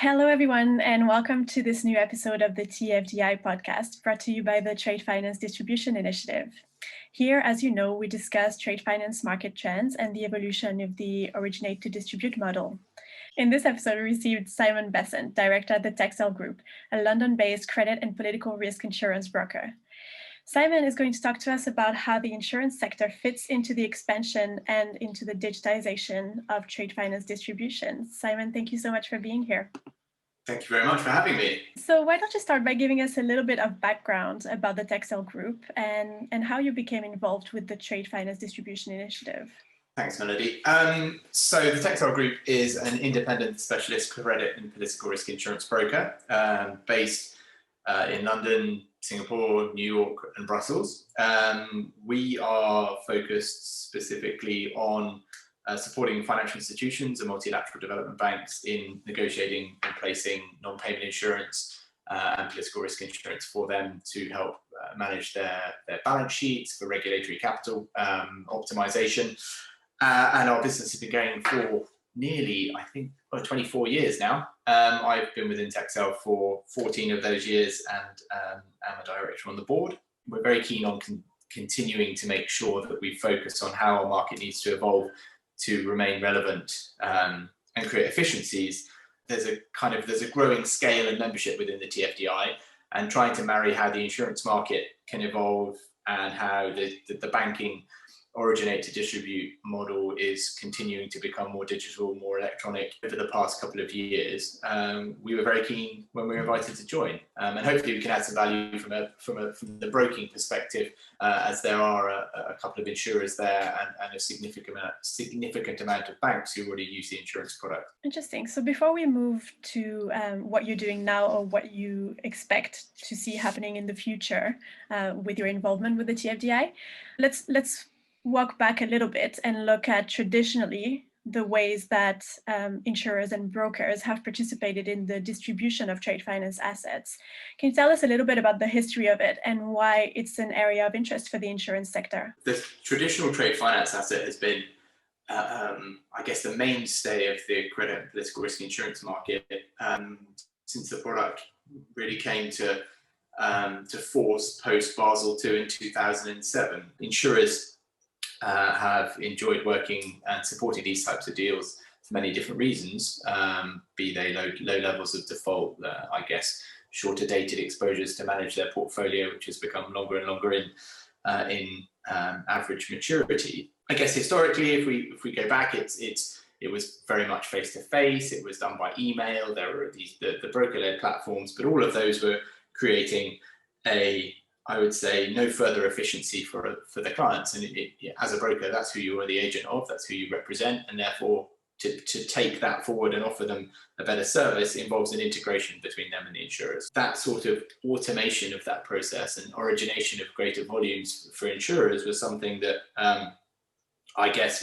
Hello, everyone, and welcome to this new episode of the TFDI podcast, brought to you by the Trade Finance Distribution Initiative. Here, as you know, we discuss trade finance market trends and the evolution of the originate to distribute model. In this episode, we received Simon Bessant, director at the Texel Group, a London-based credit and political risk insurance broker. Simon is going to talk to us about how the insurance sector fits into the expansion and into the digitization of trade finance distribution. Simon, thank you so much for being here. Thank you very much for having me. So why don't you start by giving us a little bit of background about the Texel Group and how you became involved with the Trade Finance Distribution Initiative? Thanks, Melody. So the Textile Group is an independent specialist credit and political risk insurance broker based in London, Singapore, New York, and Brussels. We are focused specifically on supporting financial institutions and multilateral development banks in negotiating and placing non-payment insurance and political risk insurance for them to help manage their balance sheets for regulatory capital optimization. And our business has been going for nearly, 24 years now. I've been within Textile for 14 of those years and am a director on the board. We're very keen on continuing to make sure that we focus on how our market needs to evolve to remain relevant and create efficiencies. There's a growing scale and membership within the TFDI, and trying to marry how the insurance market can evolve and how the banking originate to distribute model is continuing to become more digital, more electronic over the past couple of years. We were very keen when we were invited to join, and hopefully we can add some value from the broking perspective, as there are a couple of insurers there and a significant amount of banks who already use the insurance product. Interesting. So before we move to what you're doing now or what you expect to see happening in the future with your involvement with the TFDI, let's walk back a little bit and look at traditionally the ways that insurers and brokers have participated in the distribution of trade finance assets. Can you tell us a little bit about the history of it and why it's an area of interest for the insurance sector? The traditional trade finance asset has been, the mainstay of the credit and political risk insurance market since the product really came to force post Basel II in 2007. Insurers have enjoyed working and supporting these types of deals for many different reasons, be they low levels of default, shorter dated exposures to manage their portfolio, which has become longer and longer in average maturity. I guess historically, if we go back, it was very much face to face. It was done by email. There were the broker led platforms, but all of those were creating no further efficiency for the clients. And as a broker, that's who you are the agent of, that's who you represent. And therefore, to take that forward and offer them a better service involves an integration between them and the insurers. That sort of automation of that process and origination of greater volumes for insurers was something that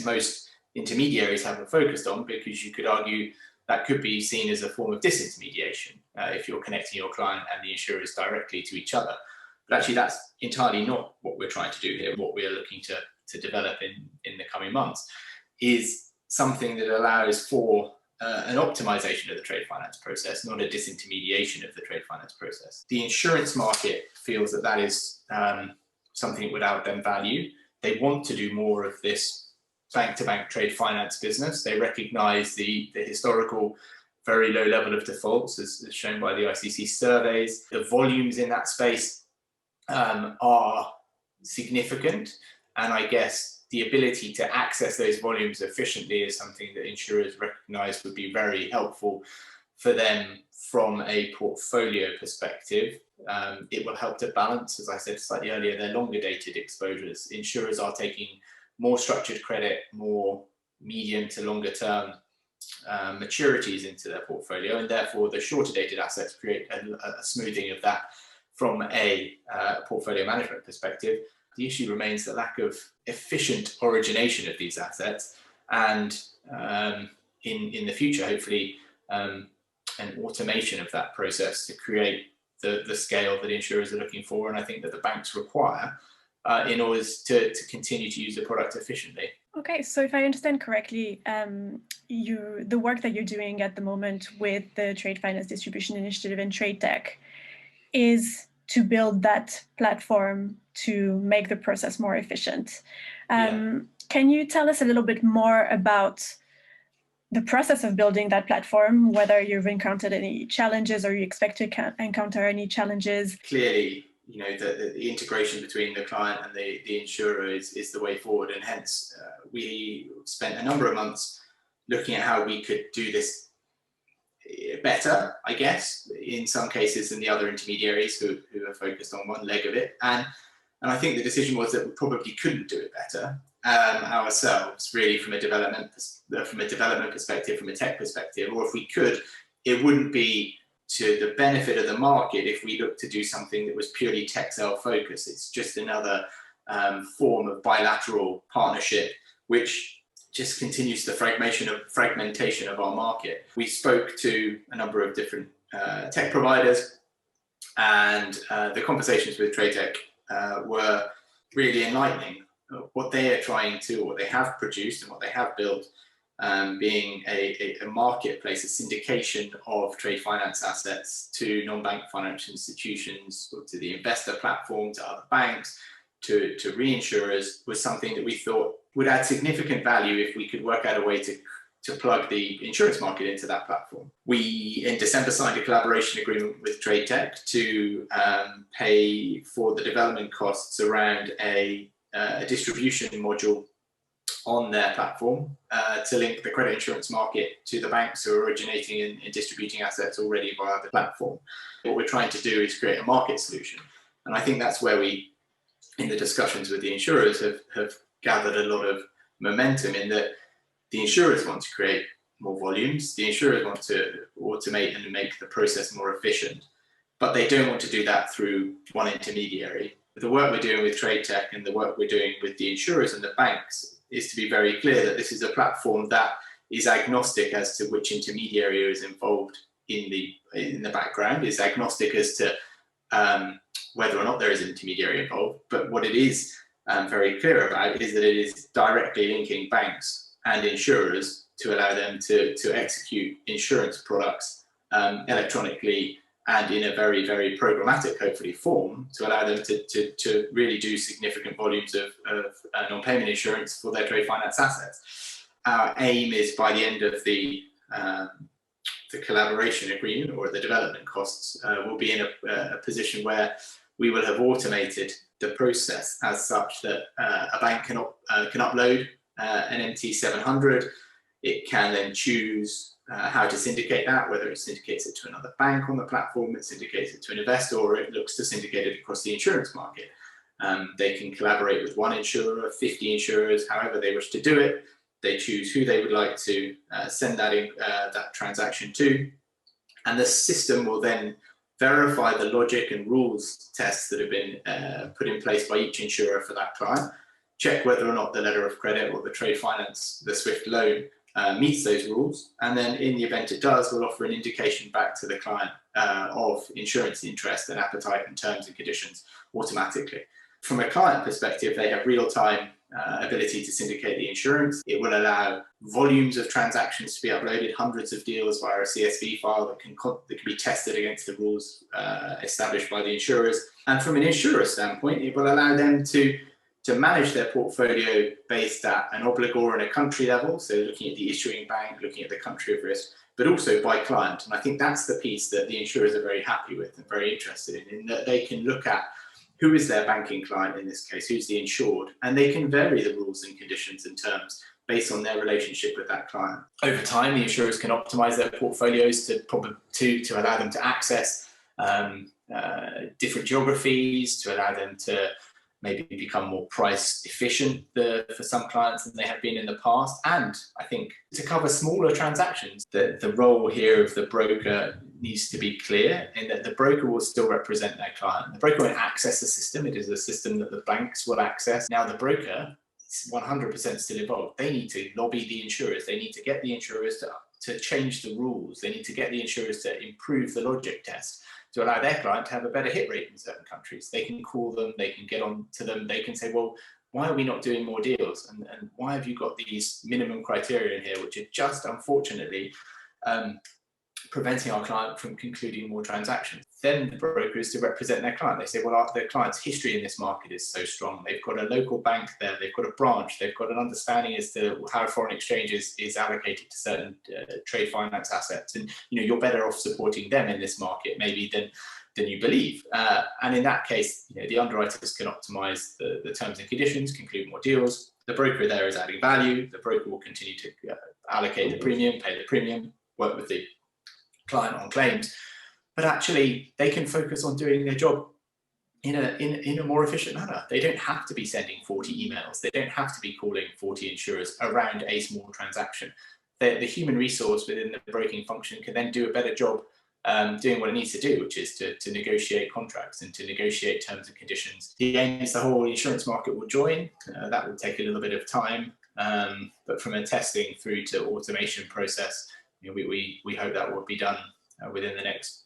most intermediaries haven't focused on, because you could argue that could be seen as a form of disintermediation if you're connecting your client and the insurers directly to each other. But actually, that's entirely not what we're trying to do here. What we are looking to develop in the coming months is something that allows for an optimization of the trade finance process, not a disintermediation of the trade finance process. The insurance market feels that is something without them value. They want to do more of this bank-to-bank trade finance business. They recognize the historical very low level of defaults, as shown by the ICC surveys. The volumes in that space are significant, and I guess the ability to access those volumes efficiently is something that insurers recognize would be very helpful for them from a portfolio perspective. It will help to balance, as I said slightly earlier, their longer dated exposures. Insurers are taking more structured credit, more medium to longer term maturities into their portfolio, and therefore the shorter dated assets create a smoothing of that. From a portfolio management perspective, the issue remains the lack of efficient origination of these assets, and in the future, hopefully, an automation of that process to create the scale that insurers are looking for, and I think that the banks require in order to continue to use the product efficiently. Okay, so if I understand correctly, the work that you're doing at the moment with the Trade Finance Distribution Initiative and Insurtech is to build that platform to make the process more efficient. Can you tell us a little bit more about the process of building that platform, whether you've encountered any challenges or you expect to encounter any challenges? Clearly, the integration between the client and the insurer is the way forward, and hence we spent a number of months looking at how we could do this better, I guess, in some cases than the other intermediaries who are focused on one leg of it. And I think the decision was that we probably couldn't do it better ourselves, really, from a development perspective, from a tech perspective, or if we could, it wouldn't be to the benefit of the market if we looked to do something that was purely Textile focused. It's just another form of bilateral partnership, which just continues the fragmentation of our market. We spoke to a number of different tech providers, and the conversations with Insurtech were really enlightening. What they are trying to, what they have produced and what they have built, being a marketplace, a syndication of trade finance assets to non-bank financial institutions, to the investor platform, to other banks, to reinsurers, was something that we thought would add significant value if we could work out a way to plug the insurance market into that platform. We, in December, signed a collaboration agreement with Insurtech to pay for the development costs around a distribution module on their platform to link the credit insurance market to the banks who are originating and distributing assets already via the platform. What we're trying to do is create a market solution. And I think that's where we, in the discussions with the insurers, have gathered a lot of momentum, in that the insurers want to create more volumes, the insurers want to automate and make the process more efficient, but they don't want to do that through one intermediary. The work we're doing with Insurtech and the work we're doing with the insurers and the banks is to be very clear that this is a platform that is agnostic as to which intermediary is involved in the background, is agnostic as to whether or not there is an intermediary involved. But what it is very clear about is that it is directly linking banks and insurers to allow them to execute insurance products electronically and in a very, very programmatic, hopefully, form, to allow them to really do significant volumes of non-payment insurance for their trade finance assets. Our aim is, by the end of the collaboration agreement, or the development costs, will be in a position where we will have automated the process as such that a bank can upload an MT700. It can then choose how to syndicate that, whether it syndicates it to another bank on the platform, it syndicates it to an investor, or it looks to syndicate it across the insurance market. They can collaborate with one insurer, 50 insurers, however they wish to do it. They choose who they would like to send that transaction to, and the system will then verify the logic and rules tests that have been put in place by each insurer for that client, check whether or not the letter of credit or the trade finance, the SWIFT loan, meets those rules, and then in the event it does, we'll offer an indication back to the client of insurance interest and appetite and terms and conditions automatically. From a client perspective, they have real-time ability to syndicate the insurance. It will allow volumes of transactions to be uploaded, hundreds of deals via a CSV file that can be tested against the rules established by the insurers. And from an insurer standpoint, it will allow them to manage their portfolio based at an obligor and a country level, so looking at the issuing bank, looking at the country of risk, but also by client. And I think that's the piece that the insurers are very happy with and very interested in that they can look at who is their banking client in this case, who's the insured, and they can vary the rules and conditions and terms based on their relationship with that client. Over time, the insurers can optimize their portfolios to allow them to access different geographies, to allow them to maybe become more price efficient for some clients than they have been in the past. And I think to cover smaller transactions, the role here of the broker needs to be clear, in that the broker will still represent their client. The broker won't access the system. It is a system that the banks will access. Now the broker is 100% still involved. They need to lobby the insurers. They need to get the insurers to change the rules. They need to get the insurers to improve the logic test, to allow their client to have a better hit rate in certain countries. They can call them, they can get on to them, they can say, well, why are we not doing more deals? And why have you got these minimum criteria in here, which are just unfortunately preventing our client from concluding more transactions? Then the broker is to represent their client. They say, well, their client's history in this market is so strong. They've got a local bank there. They've got a branch. They've got an understanding as to how foreign exchange is allocated to certain trade finance assets. And you're better off supporting them in this market maybe than you believe. And in that case, the underwriters can optimize the terms and conditions, conclude more deals. The broker there is adding value. The broker will continue to allocate the premium, pay the premium, work with the client on claims, but actually they can focus on doing their job in a more efficient manner. They don't have to be sending 40 emails. They don't have to be calling 40 insurers around a small transaction. The human resource within the broking function can then do a better job doing what it needs to do, which is to negotiate contracts and to negotiate terms and conditions. The aim is the whole insurance market will join. That will take a little bit of time, but from a testing through to automation process, we hope that will be done within the next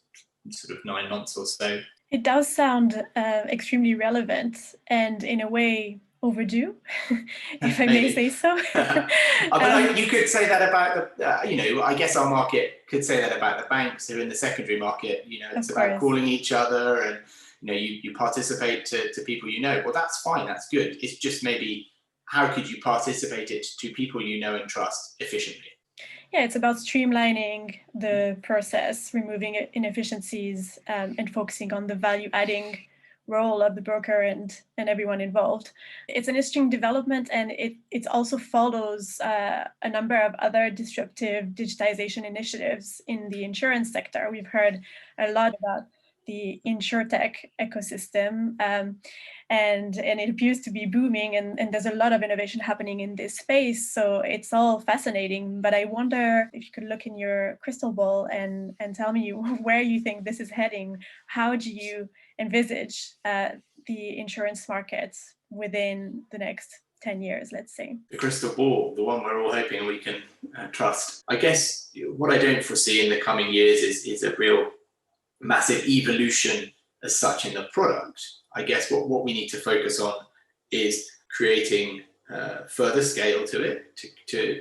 sort of 9 months or so. It does sound extremely relevant and in a way overdue, if I may say so. But you could say that about I guess our market could say that about the banks who are in the secondary market. It's about calling each other and you participate to people well, that's fine, that's good. It's just maybe how could you participate it to people and trust efficiently? Yeah, it's about streamlining the process, removing inefficiencies, and focusing on the value-adding role of the broker and everyone involved. It's an interesting development, and it also follows a number of other disruptive digitization initiatives in the insurance sector. We've heard a lot about the Insurtech ecosystem, and it appears to be booming, and there's a lot of innovation happening in this space. So it's all fascinating, but I wonder if you could look in your crystal ball and tell me where you think this is heading. How do you envisage the insurance markets within the next 10 years, let's say? The crystal ball, the one we're all hoping we can trust. I guess what I don't foresee in the coming years is a real massive evolution as such in the product. I guess what we need to focus on is creating further scale to it,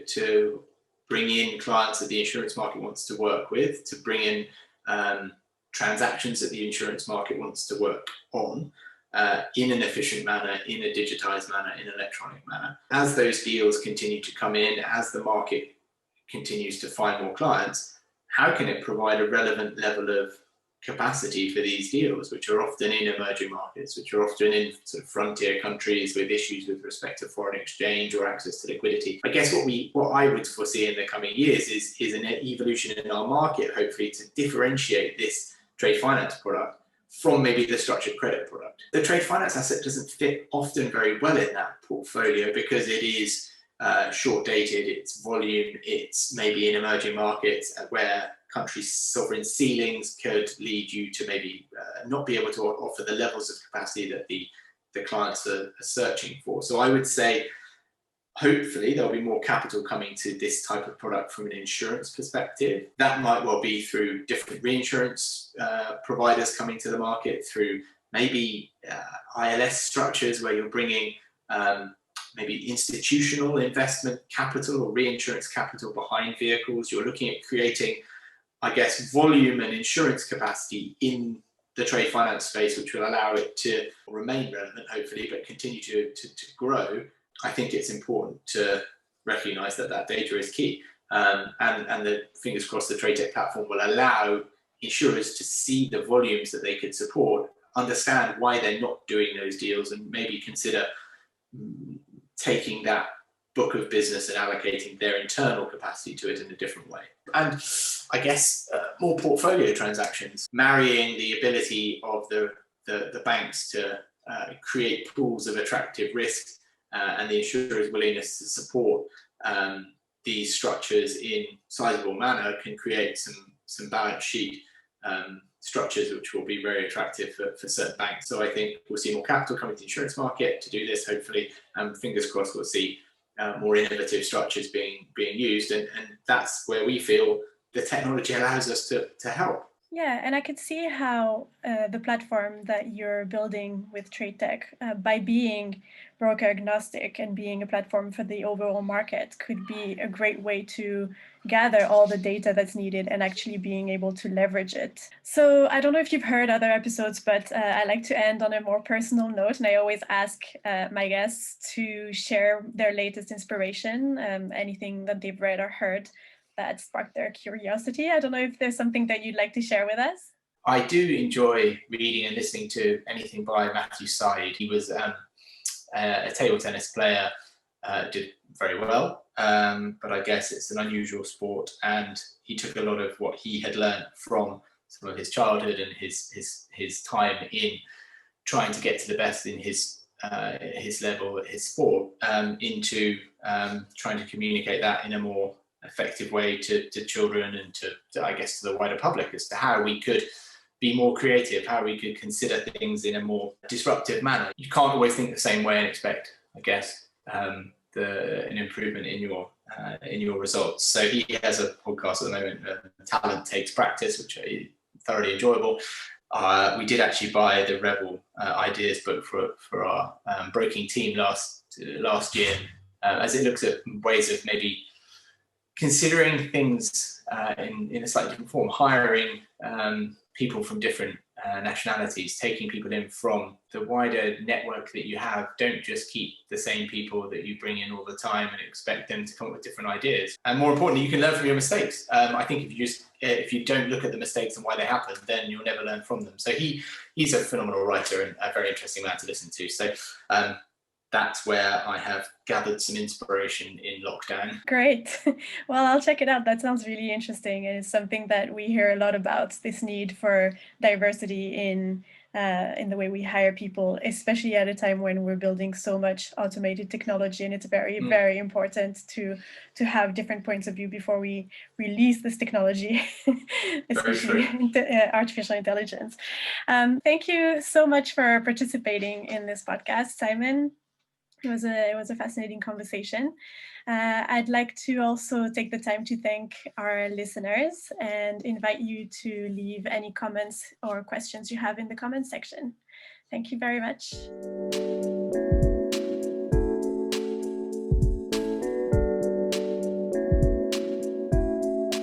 to bring in clients that the insurance market wants to work with, to bring in transactions that the insurance market wants to work on in an efficient manner, in a digitized manner, in an electronic manner. As those deals continue to come in, as the market continues to find more clients, how can it provide a relevant level of capacity for these deals, which are often in emerging markets, which are often in sort of frontier countries with issues with respect to foreign exchange or access to liquidity? I guess what I would foresee in the coming years is an evolution in our market, hopefully, to differentiate this trade finance product from maybe the structured credit product. The trade finance asset doesn't fit often very well in that portfolio because it is short dated, it's volume, it's maybe in emerging markets where countries' sovereign ceilings could lead you to maybe not be able to offer the levels of capacity that the clients are searching for. So I would say, hopefully, there'll be more capital coming to this type of product from an insurance perspective. That might well be through different reinsurance providers coming to the market, through maybe ILS structures where you're bringing maybe institutional investment capital or reinsurance capital behind vehicles. You're looking at creating, I guess, volume and insurance capacity in the trade finance space, which will allow it to remain relevant, hopefully, but continue to grow. I think it's important to recognise that data is key. And the fingers crossed, the trade tech platform will allow insurers to see the volumes that they could support, understand why they're not doing those deals, and maybe consider taking that book of business and allocating their internal capacity to it in a different way. And I guess more portfolio transactions, marrying the ability of the banks to create pools of attractive risk and the insurer's willingness to support these structures in sizable manner can create some balance sheet structures which will be very attractive for certain banks. So I think we'll see more capital coming to the insurance market to do this, hopefully, and fingers crossed we'll see more innovative structures being used, and that's where we feel the technology allows us to help. Yeah, and I could see how the platform that you're building with TradeTech, by being broker agnostic and being a platform for the overall market, could be a great way to gather all the data that's needed and actually being able to leverage it. So I don't know if you've heard other episodes, but I like to end on a more personal note, and I always ask my guests to share their latest inspiration, anything that they've read or heard that sparked their curiosity. I don't know if there's something that you'd like to share with us. I do enjoy reading and listening to anything by Matthew Syed. He was a table tennis player, did very well, but I guess it's an unusual sport, and he took a lot of what he had learned from some of his childhood and his time in trying to get to the best in his level, his sport, into trying to communicate that in a more effective way to children and to, I guess, to the wider public as to how we could be more creative, how we could consider things in a more disruptive manner. You can't always think the same way and expect, I guess, an improvement in your results. So he has a podcast at the moment, Talent Takes Practice, which is thoroughly enjoyable. We did actually buy the Rebel Ideas book for our broking team last year, as it looks at ways of maybe considering things in a slightly different form, hiring people from different nationalities, taking people in from the wider network that you have. Don't just keep the same people that you bring in all the time and expect them to come up with different ideas. And more importantly, you can learn from your mistakes. I think if you don't look at the mistakes and why they happen, then you'll never learn from them. So he's a phenomenal writer and a very interesting man to listen to. So that's where I have gathered some inspiration in lockdown. Great. Well, I'll check it out. That sounds really interesting. And it's something that we hear a lot about, this need for diversity in the way we hire people, especially at a time when we're building so much automated technology. And it's very, very important to have different points of view before we release this technology, especially artificial intelligence. Thank you so much for participating in this podcast, Simon. It was a fascinating conversation. I'd like to also take the time to thank our listeners and invite you to leave any comments or questions you have in the comment section. Thank you very much.